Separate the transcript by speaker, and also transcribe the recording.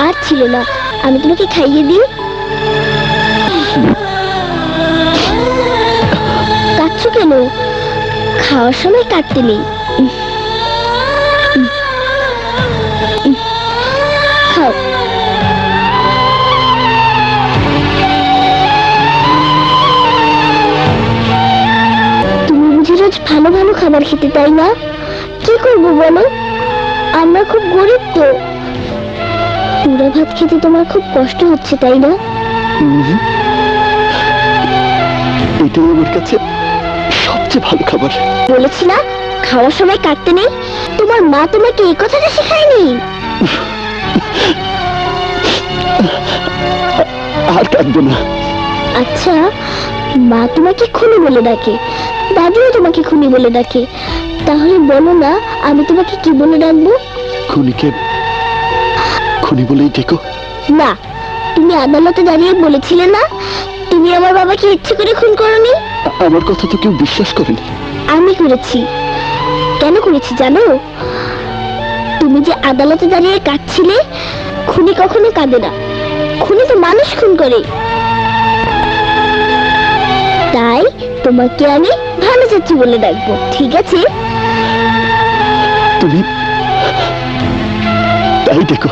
Speaker 1: আর ছিল না, আমি তোমাকে খাইয়ে দিই। কাটছো কেন? খাওয়ার সময় কাটতে নেই। খাও। তুমি বুঝি রোজ ভালো ভালো খাবার খেতে, তাই না? কি করবো বলো, আমরা খুব গরিব তো। পুরো ভাত খেতে তোমার খুব কষ্ট হচ্ছে, তাই না?
Speaker 2: এটাই আমার কাছে সবচেয়ে ভালো খাবার।
Speaker 1: বলেছি না খাওয়ার সময় কাটতে নেই? তোমার মা তোমাকে এই কথাটা শেখায়নি?
Speaker 2: আর কাটবো না।
Speaker 1: আচ্ছা, মা তোমাকে খুনি বলে ডাকে, দাদিও তোমাকে খুনি বলে ডাকে, তাহলে বলো না আমি তোমাকে কি বলে ডাকবো?
Speaker 2: খুনিকে খুনি বলেই ডেকো।
Speaker 1: না, তুমি আদালতে দাঁড়িয়ে বলেছিলে না তুমি আমার বাবাকে ইচ্ছে করে খুন করনি।
Speaker 2: আমার কথা তো কেউ বিশ্বাস করেনি।
Speaker 1: আমি করেছি। কেন করেছি জানো? তুমি যে আদালতে দাঁড়িয়ে কাঁদছিলে। খুনি কখনো কাঁদে না, খুনি তো মানুষ খুন করে। তাই তোমাকে আমি ভালো চাচ্ছি বলে ডাকবো, ঠিক আছে?
Speaker 2: তুমি তাই ডেকো।